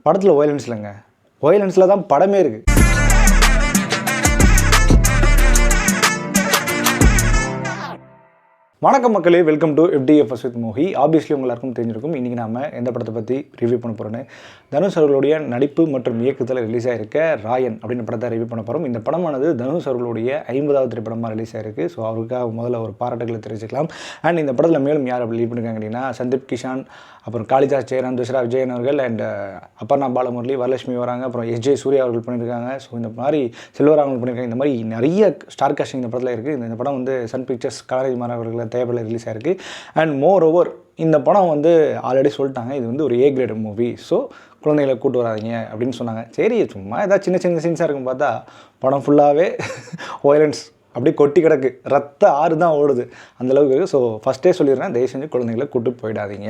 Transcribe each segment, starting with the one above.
படத்தில் வயலன்ஸ் இல்லைங்க, வயலன்ஸில் தான் படமே இருக்குது. வணக்கம் மக்களே, welcome to FDFS with Mohi. Obviously உங்கள் எல்லாருக்கும் தெரிஞ்சிருக்கும். இன்றைக்கி நாம் எந்த படத்தை பற்றி ரிவ்யூ பண்ண போகிறோன்னு, தனுஷ் அவர்களுடைய நடிப்பு மற்றும் இயக்கத்தில் ரிலீஸ் ஆகிருக்க ராயன் அப்படின்னு படத்தை ரிவ்யூ பண்ண போகிறோம். இந்த படமானது தனுஷ் அவர்களுடைய 50வது திரைப்படமாக ரிலீஸ் ஆகிருக்கு. ஸோ அவருக்காக முதல்ல ஒரு பாராட்டுகளை தெரிவிச்சுக்கலாம். அண்ட் இந்த படத்தில் மேலும் யார் அப்படி லீட் பண்ணியிருக்காங்க அப்படின்னா, சந்தீப் கிஷான், அப்புறம் காளிதாஸ் ஜெயராம், துஷரா விஜயன் அவர்கள், அண்ட் அப்பர்ணா பாலமுரளி, வரலட்சுமி வராங்க, அப்புறம் SJ சூர்யா அவர்கள் பண்ணியிருக்காங்க. ஸோ இந்த மாதிரி செல்வராமன் பண்ணியிருக்காங்க. இந்த மாதிரி நிறைய ஸ்டார் காஸ்டிங் இந்த படத்தில் இருக்குது. இந்த படம் வந்து சன் பிக்சர்ஸ் கலாநிதிமாறன் அவர்கள் தேவையில் ரிலீஸ் ஆகிருக்கு. அண்ட் மோர் ஓவர் இந்த படம் வந்து ஆல்ரெடி சொல்லிட்டாங்க, இது வந்து ஒரு A கிரேட் மூவி. ஸோ குழந்தைகளை கூட்டு வராதிங்க அப்படின்னு சொன்னாங்க. சரி, சும்மா ஏதாவது சின்ன சின்ன சீன்ஸாக இருக்கும் பார்த்தா படம் ஃபுல்லாகவே வயலன்ஸ் அப்படியே கொட்டி கிடக்கு, ரத்த ஆறு தான் ஓடுது அந்தளவுக்கு இருக்குது. ஸோ ஃபஸ்ட்டே சொல்லிடுறேன், தயவு செஞ்சு குழந்தைங்களை கூட்டு போயிடாதீங்க.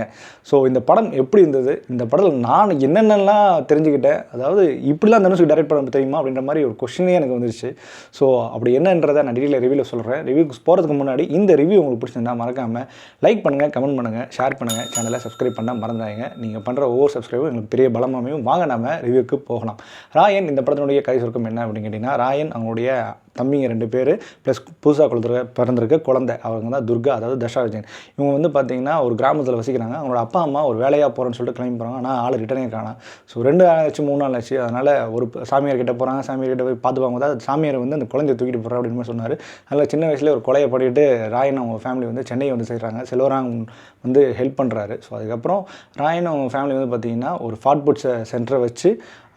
ஸோ இந்த படம் எப்படி இருந்தது, இந்த படத்தில் நான் என்னென்னலாம் தெரிஞ்சுக்கிட்டேன், அதாவது இப்படிலாம் தனுஷுக்கு டைரக்ட் பண்ண தெரியுமா அப்படின்ற மாதிரி ஒரு கொஷினே எனக்கு வந்துருச்சு. ஸோ அப்படி என்னன்றதை நான் டீட்டெயில் ரிவ்யூவில் சொல்கிறேன். ரிவ்யூக்கு போகிறதுக்கு முன்னாடி இந்த ரிவ்யூ உங்களுக்கு பிடிச்சிருந்தா மறக்காமல் லைக் பண்ணுங்கள், கமெண்ட் பண்ணுங்கள், ஷேர் பண்ணுங்கள், சேனலை சப்ஸ்கிரைப் பண்ணால் மறந்துடாங்க. நீங்கள் பண்ணுற ஒவ்வொரு சப்ஸ்கிரைபும் எங்களுக்கு பெரிய பலமாமையும். வாங்க நம்ம ரிவ்யூக்கு போகலாம். ராயன் இந்த படத்தினுடைய கதை சுருக்கம் என்ன அப்படின்னு கேட்டிங்கன்னா, ராயன் அவங்களுடைய தம்பிங்க 2 பேர் ப்ளஸ் புதுசாக பிறந்திருக்க குழந்தை, அவங்க தான் துர்கா, அதாவது தர்ஷா விஜயன். இவங்க வந்து பார்த்திங்கன்னா ஒரு கிராமத்தில் வசிக்கிறாங்க. அவங்களோட அப்பா அம்மா ஒரு வேலையாக போகிறேன்னு சொல்லிட்டு கிளம்பி போகிறாங்க. ஆனால் ஆள் ரிட்டனே காணோம். ஸோ 2 நாள் ஆச்சு, 3 நாள் ஆச்சு. அதனால் ஒரு சாமியார் கிட்டே போகிறாங்க. சாமியார் கிட்ட போய் பார்த்துப்பாங்க. அதாவது சாமியார் வந்து அந்த குழந்தைய தூக்கிட்டு போகிறார் அப்படின்னு சொன்னார். அதில் சின்ன வயசுலேயே ஒரு கொலையை பண்ணிவிட்டு ராயன் அவங்க ஃபேமிலி வந்து சென்னை வந்து செய்கிறாங்க. செல்வராங் வந்து ஹெல்ப் பண்ணுறாரு. ஸோ அதுக்கப்புறம் ராயன் அவங்க ஃபேமிலி வந்து பார்த்திங்கன்னா ஒரு ஃபாஸ்ட் ஃபுட் சென்டரை வச்சு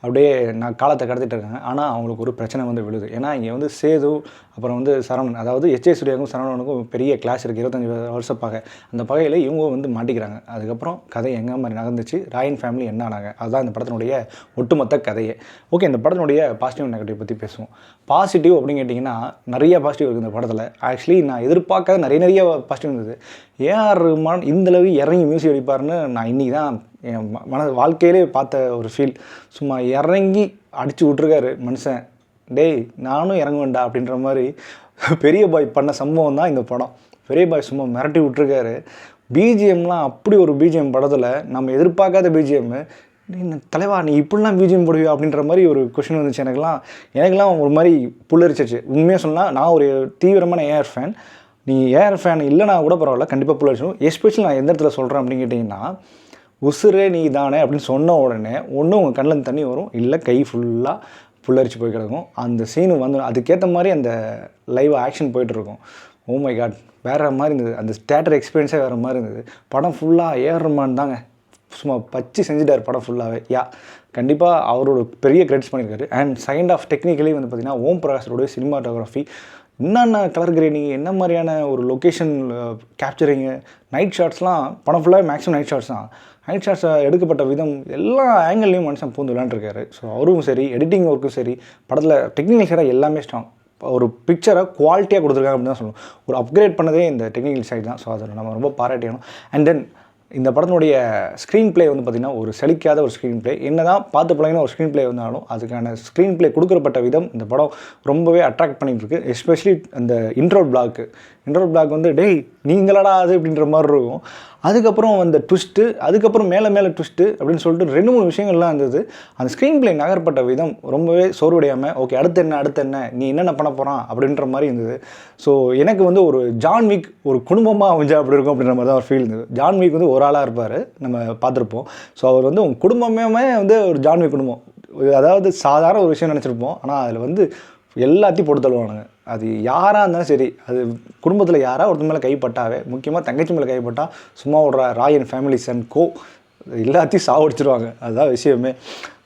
அப்படியே நான் காலத்தை கடத்திட்டு இருக்காங்க. ஆனால் அவங்களுக்கு ஒரு பிரச்சனை வந்து விழுது. ஏன்னா இங்கே வந்து சேது, அப்புறம் வந்து சரவணன், அதாவது SJ சூர்யாவுக்கும் சரவணனுக்கும் பெரிய கிளாஸ் இருக்குது, 25 வருஷம் பகை. அந்த பகையில் இவங்க வந்து மாட்டிக்கிறாங்க. அதுக்கப்புறம் கதை எங்கே மாதிரி நகர்ந்துச்சு, ராயன் ஃபேமிலி என்ன ஆனாங்க, அதுதான் இந்த படத்தினுடைய ஒட்டுமொத்த கதையே. ஓகே, இந்த படத்தினுடைய பாசிட்டிவ் நெகட்டிவ் பற்றி பேசுவோம். பாசிட்டிவ் அப்படின்னு கேட்டிங்கன்னா நிறைய பாசிட்டிவ் இருக்குது இந்த படத்தில். ஆக்சுவலி நான் எதிர்பார்க்காத நிறைய பாசிட்டிவ் இருந்தது. AR ரஹ்மான் இந்தளவு இறங்கி மியூசிக் அடிப்பார்னு நான் இன்றைக்கி தான் என் வாழ்க்கையிலே பார்த்த ஒரு ஃபீல். சும்மா இறங்கி அடித்து விட்ருக்காரு மனுஷன். டேய் நானும் இறங்க வேண்டா அப்படின்ற மாதிரி பெரிய பாய் பண்ண சம்பவம் தான் இந்த படம். பெரிய பாய் சும்மா மிரட்டி விட்ருக்காரு. பிஜிஎம்லாம் அப்படி ஒரு பிஜிஎம் படத்தில், நம்ம எதிர்பார்க்காத பிஜிஎம். தலைவா நீ இப்படிலாம் பிஜிஎம் போடுவியா அப்படின்ற மாதிரி ஒரு கொஷின் வந்துச்சு. எனக்கெல்லாம் ஒரு மாதிரி புல்லரிச்சிச்சு. உண்மையாக சொன்னால் நான் ஒரு தீவிரமான AR ஃபேன். நீ AR ஃபேன் இல்லைனா கூட பரவாயில்ல, கண்டிப்பாக புல்லரிச்சிடும். எஸ்பெஷலி நான் எந்த இடத்துல சொல்கிறேன் அப்படின்னு கேட்டிங்கன்னா, உசுரே நீ தானே அப்படின்னு சொன்ன உடனே ஒன்று உங்கள் கண்ணில் தண்ணி வரும், இல்லை கை ஃபுல்லாக புல்லரிச்சு போய் கிடக்கும். அந்த சீனு வந்து அதுக்கேற்ற மாதிரி அந்த லைவ் ஆக்ஷன் போய்ட்டுருக்கும். ஓ மை காட், வேறு மாதிரி இருந்தது. அந்த தேட்டர் எக்ஸ்பீரியன்ஸே வேறு மாதிரி இருந்தது. படம் ஃபுல்லாக AR ரஹ்மான் தாங்க சும்மா பச்சு செஞ்சுட்டார் படம் ஃபுல்லாகவே. கண்டிப்பாக அவரோட பெரிய கிரெடிட்ஸ் பண்ணியிருக்காரு. அண்ட் செகண்ட் ஆஃப் டெக்னிக்கலி வந்து பார்த்திங்கன்னா ஓம் பிரகாஷோடைய சினிமாட்டோகிராஃபி, என்னென்ன கலர் கிரேடிங், என்ன மாதிரியான ஒரு லொக்கேஷன் கேப்சரிங்கு, நைட் ஷாட்ஸ்லாம் படம் ஃபுல்லாக மேக்ஸிமம் நைட் ஷாட்ஸ் தான். நைட் ஷாட்ஸ் எடுக்கப்பட்ட விதம், எல்லா ஆங்கிள்லையும் மனுஷன் பூந்து விளையாண்டுருக்காரு. ஸோ அவரும் சரி, எடிட்டிங் ஒர்க்கும் சரி, படத்தில் டெக்னிக்கல் சைடாக எல்லாமே ஸ்ட்ராங். ஒரு பிக்சரை குவாலிட்டியாக கொடுத்துருக்காங்க அப்படின்னு தான் சொல்லணும். ஒரு அப்கிரேட் பண்ணதே இந்த டெக்னிக்கல் சைடு தான். ஸோ அதை நம்ம ரொம்ப பாராட்டியணும். அண்ட் தென் இந்த படத்தினுடைய ஸ்க்ரீன் பிளே வந்து பார்த்திங்கன்னா ஒரு சலிக்காத ஒரு ஸ்க்ரீன் பிளே. என்ன தான் பார்த்து பிள்ளைங்கன்னா ஒரு ஸ்க்ரீன் பிளே வந்தாலும் அதுக்கான ஸ்க்ரீன் பிளே கொடுக்கப்பட்ட விதம் இந்த படம் ரொம்பவே அட்ராக்ட் பண்ணிகிட்ருக்கு. எஸ்பெஷலி அந்த இன்ட்ரோ பிளாக் வந்து டேய் நீங்களடா அது அப்படின்ற மாதிரி இருக்கும். அதுக்கப்புறம் அந்த ட்விஸ்ட்டு, அதுக்கப்புறம் மேலே ட்விஸ்ட்டு அப்படின்னு சொல்லிட்டு 2-3 விஷயங்கள்லாம் இருந்தது. அந்த ஸ்க்ரீன் பிளே நகர்ப்பட்ட விதம் ரொம்பவே சோர்வடையாமல், ஓகே அடுத்து என்ன நீ என்னென்ன பண்ண போகிறான் அப்படின்ற மாதிரி இருந்தது. ஸோ எனக்கு வந்து ஒரு ஜான் விக் ஒரு குடும்பமாக அமைஞ்சா அப்படி இருக்கும் அப்படின்ற மாதிரி தான் ஒரு ஃபீல் இருந்தது. ஜான் விக் வந்து ஒரு ஆளாக இருப்பார், நம்ம பார்த்துருப்போம். ஸோ அவர் வந்து உங்கள் குடும்பமே வந்து ஒரு ஜான் விக் குடும்பம். அதாவது சாதாரண ஒரு விஷயம் நினச்சிருப்போம், ஆனால் அதில் வந்து எல்லாத்தையும் போட்டு தள்ளுவானுங்க. அது யாராக இருந்தாலும் சரி, அது குடும்பத்தில் யாராக ஒருத்தர் மேலே கைப்பட்டாவே, முக்கியமாக தங்கச்சி மேலே கைப்பட்டால் சும்மா விட்ற ராயன் ஃபேமிலிஸ் அண்ட் கோ எல்லாத்தையும் சாவடிச்சிருவாங்க. அதுதான் விஷயமே.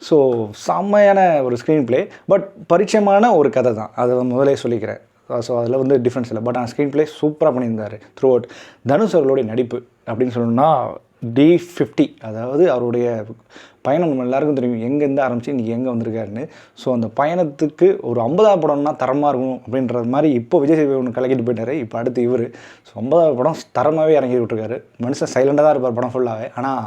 ஸோ செம்மையான ஒரு ஸ்க்ரீன் பிளே, பட் பரிச்சயமான ஒரு கதை தான், அதை முதலே சொல்லிக்கிறேன். ஸோ அதில் வந்து டிஃப்ரென்ஸ் இல்லை. பட் ஆனால் ஸ்க்ரீன் பிளே சூப்பராக பண்ணியிருந்தார் த்ரூ அவுட். தனுஷ் அவர்களுடைய நடிப்பு அப்படின்னு சொல்லணும்னா D50, அதாவது அவருடைய பயணம் நம்ம எல்லாருக்கும் தெரியும், எங்கேருந்து ஆரம்பித்து இன்றைக்கி எங்கே வந்திருக்காருன்னு. ஸோ அந்த பயணத்துக்கு ஒரு 50வது படம்னா தரமாக இருக்கும் அப்படின்றது மாதிரி இப்போ விஜய் சேதுபதி ஒன்று கலக்கிட்டு போயிட்டார். இப்போ அடுத்து இவர். ஸோ 50வது படம் தரமாகவே இறங்கி விட்டுருக்காரு. மனுஷன் சைலண்டாக தான் இருப்பார் படம் ஃபுல்லாகவே, ஆனால்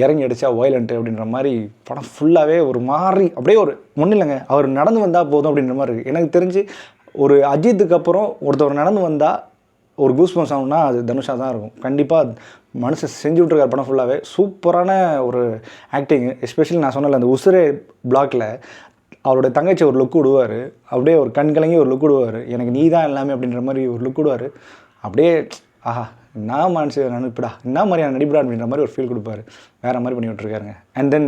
இறங்கி அடித்தா வயலண்ட்டு அப்படின்ற மாதிரி படம் ஃபுல்லாகவே ஒரு மாதிரி அப்படியே ஒரு ஒன்றும் இல்லைங்க, அவர் நடந்து வந்தால் போதும் அப்படின்ற மாதிரி இருக்குது. எனக்கு தெரிஞ்சு ஒரு அஜித்துக்கு அப்புறம் ஒருத்தர் நடந்து வந்தால் ஒரு கூஸ்பம்ஸ் ஆகும்னா அது தனுஷாக தான் இருக்கும். கண்டிப்பாக மனுஷன் செஞ்சு விட்ருக்கார் படம் ஃபுல்லாகவே. சூப்பரான ஒரு ஆக்டிங்கு. எஸ்பெஷலி நான் சொன்னல அந்த உசுரே பிளாக்கில் அவருடைய தங்கச்சி ஒரு லுக் விடுவார். அப்படியே ஒரு கண் கலங்கி ஒரு லுக் விடுவார். எனக்கு நீ தான் எல்லாமே அப்படின்ற மாதிரி ஒரு லுக் விடுவார். அப்படியே ஆஹா என்ன மனசு நினைப்பிடா என்ன மாதிரியான நடிப்படா அப்படின்ற மாதிரி ஒரு ஃபீல் கொடுப்பாரு. வேறு மாதிரி பண்ணி விட்ருக்காருங்க. அண்ட் தென்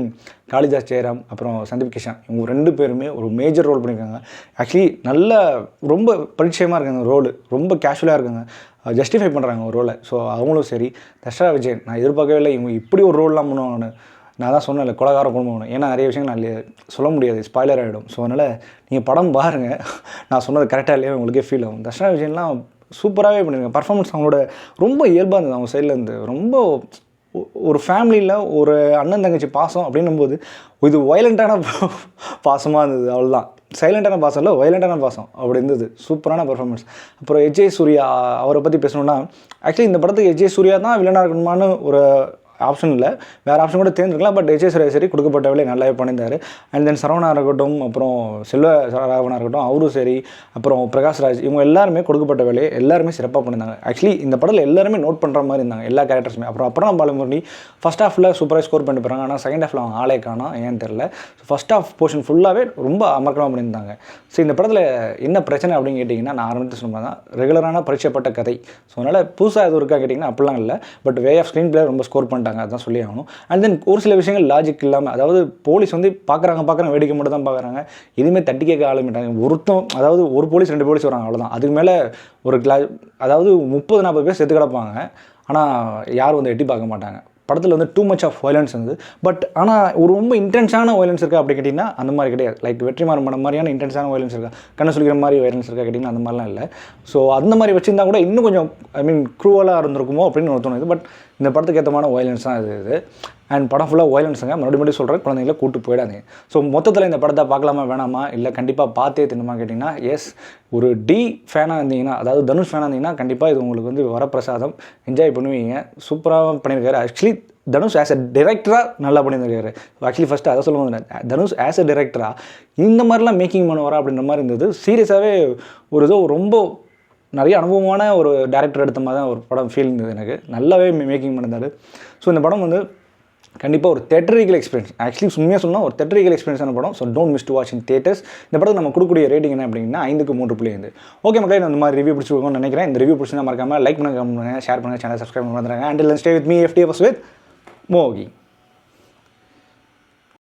காளிதாஸ் ஜெயராம் அப்புறம் சந்தீப் கிஷன் இவங்க 2 பேருமே ஒரு மேஜர் ரோல் பண்ணியிருக்காங்க. ஆக்சுவலி நல்ல ரொம்ப பரிச்சயமாக இருக்காங்க ரோலு. ரொம்ப கேஷுவலாக இருக்காங்க. ஜஸ்டிஃபை பண்ணுறாங்க ஒரு ரோலை. ஸோ அவங்களும் சரி. தர்ஷா விஜயன் நான் எதிர்பார்க்கவே இல்லை இவங்க இப்படி ஒரு ரோல்லாம் பண்ணுவாங்கன்னு. நான் தான் சொன்னேன்ல கொலகார குடும்பம். ஏன்னா நிறைய விஷயங்கள் நான் சொல்ல முடியாது, ஸ்பாய்லர் ஆகிடும். ஸோ அதனால் நீங்கள் படம் பாருங்கள். நான் சொன்னது கரெக்டாக இல்லையா உங்களுக்கே ஃபீல் ஆகும். தர்ஷா விஜயன்லாம் சூப்பராகவே பண்ணியிருக்காங்க. பர்ஃபார்மன்ஸ் அவங்களோட ரொம்ப இயல்பாக இருந்தது. அவங்க சைட்லேருந்து ரொம்ப ஒரு ஃபேமிலியில் ஒரு அண்ணன் தங்கச்சி பாசம் அப்படின்னும்போது இது வயலண்ட்டான பாசமாக இருந்தது. அவ்வளோதான். சைலண்ட்டான பாசம் இல்லை, வயலண்ட்டான பாசம் அப்படி இருந்தது. சூப்பரான பர்ஃபார்மன்ஸ். அப்புறம் எஜே சூர்யா அவரை பற்றி பேசணுன்னா ஆக்சுவலி இந்த படத்துக்கு எஜே சூர்யா தான் வில்லனாக இருக்கணுமான்னு ஒரு ஆப்ஷன் இல்லை, வேறு ஆப்ஷன் கூட தேர்ந்துருக்கலாம். பட் எஜே சூர்யா சரி கொடுக்கப்பட்ட வேலையை நல்லாவே பண்ணியிருந்தார். அண்ட் தென் சரவணா இருக்கட்டும், அப்புறம் செல்வ ராகவனாக இருக்கட்டும், அவரும் சரி, அப்புறம் பிரகாஷ்ராஜ் இவங்க எல்லாருமே கொடுக்கப்பட்ட வேலையை எல்லாருமே சிறப்பாக பண்ணியிருந்தாங்க. ஆக்சுவலி இந்த படத்தில் எல்லாருமே நோட் பண்ணுற மாதிரி இருந்தாங்க எல்லா கேரக்டர்ஸுமே. அப்புறம் பாலமுரளி ஃபஸ்ட் ஹாஃபில் சூப்பராக ஸ்கோர் பண்ணிட்டு போகிறாங்க. ஆனால் செகண்ட் ஹாஃபில் அவங்க ஆளே காணோம், ஏன்னு தெரில. ஃபஸ்ட் ஹாஃப் போர்ஷன் ஃபுல்லாகவே ரொம்ப அமர்க்கமாக பண்ணியிருந்தாங்க. ஸோ இந்த படத்தில் என்ன பிரச்சனை அப்படின்னு கேட்டிங்கன்னா நான் ஆரம்பத்தில் சொன்னது தான் ரெகுலரான பரிச்சயப்பட்ட கதை. ஸோ அதனால் புதுசாக எதுவும் இருக்கா கேட்டிங்கன்னா அப்படிலாம் இல்லை. But way of screenplay ரொம்ப ஸ்கோர் பண்ணிட்டாங்க, அதுதான் சொல்லி ஆகணும். அண்ட் தென் ஒரு சில விஷயங்கள் லாஜிக் இல்லாமல், அதாவது போலீஸ் வந்து பார்க்குறாங்க வேடிக்கை மட்டும் தான் பார்க்குறாங்க, எதுவுமே தட்டி கேட்க ஆரம்பிட்டாங்க. அதாவது ஒரு போலீஸ் 2 போலீஸ் வராங்க அவ்வளோதான். அதுக்கு மேலே ஒரு அதாவது 30-40 பேர் செத்து கிடப்பாங்க. ஆனால் யாரும் வந்து எட்டி பார்க்க மாட்டாங்க. படத்தில் வந்து டூ மச் ஆஃப் வயலன்ஸ் இருந்தது. பட் ஆனால் ஒரு ரொம்ப இன்டென்ஸான வயலன்ஸ் இருக்கா அப்படி கேட்டிங்கன்னா அந்த மாதிரி கிடையாது. லைக் வெற்றிமாறன் படம் மாதிரியான இன்டென்ஸான வயலன்ஸ் இருக்கா, கண்ணு சொல்லிக்கிற மாதிரி வயலன்ஸ் இருக்கா கேட்டிங்கன்னா அந்த மாதிரிலாம் இல்லை. ஸோ அந்த மாதிரி வச்சுருந்தா கூட இன்னும் கொஞ்சம் க்ரூவலாக இருந்திருக்குமோ அப்படின்னு ஒரு தோணுது. பட் இந்த படத்துக்கு ஏற்றமான வயலன்ஸ் தான் இது. அண்ட் படம் ஃபுல்லாக வயலன்ஸுங்க. மறுபடியும் சொல்கிறேன், குழந்தைங்கள கூட்டு போயிடாதீங்க. ஸோ மொத்தத்தில் இந்த படத்தை பார்க்கலாமா வேணாமா, இல்லை கண்டிப்பாக பார்த்தே தின்னுமா கேட்டிங்கன்னா எஸ். ஒரு ஃபேனாக இருந்தீங்கன்னா, அதாவது தனுஷ் ஃபேனாக இருந்தீங்கன்னா கண்டிப்பாக இது உங்களுக்கு வந்து வரப்பிரசாதம், என்ஜாய் பண்ணுவீங்க. சூப்பராக பண்ணியிருக்காரு. ஆக்சுவலி தனுஷ் ஆஸ் அ டைரக்டராக நல்லா பண்ணியிருக்காரு. ஆக்சுவலி ஃபஸ்ட்டு அதை சொல்லுவாங்க, தனுஷ் ஆஸ் அ டைரக்டராக இந்த மாதிரிலாம் மேக்கிங் பண்ணுவாரா அப்படின்ற மாதிரி இருந்தது. சீரியஸாகவே ஒரு ரொம்ப நிறைய அனுபவமான ஒரு டேரக்டர் எடுத்த மாதிரி தான் ஒரு படம் ஃபீல் இருந்தது எனக்கு. நல்லாவே மேக்கிங் பண்ணியிருந்தார். ஸோ இந்த படம் வந்து கண்டிப்பாக ஒரு தேட்டரிக்கல் எக்ஸ்பீரியன்ஸ். ஆக்சுவலி உண்மையாக சொன்னால் ஒரு தேட்டரிக்கல் எக்ஸ்பீரியன்ஸான படம். So don't miss to watch in theatres. இந்த படத்துக்கு நம்ம கொடுக்கக்கூடிய ரேட்டிங் என்ன அப்படின்னா 5க்கு 3.5. ஓகே மக்களே, இந்த மாதிரி ரிவ்யூ பிடிச்சிருக்கோம்னு நினைக்கிறேன். இந்த ரிவ்யூ பிடிச்சிருந்தா மறக்காமல் லைக் பண்ணுங்கள், ஷேர் பண்ணுங்கள், சேனல் சப்ஸ்கிரைப் பண்ணுறாங்க. Until stay with me FTFS with மோகி.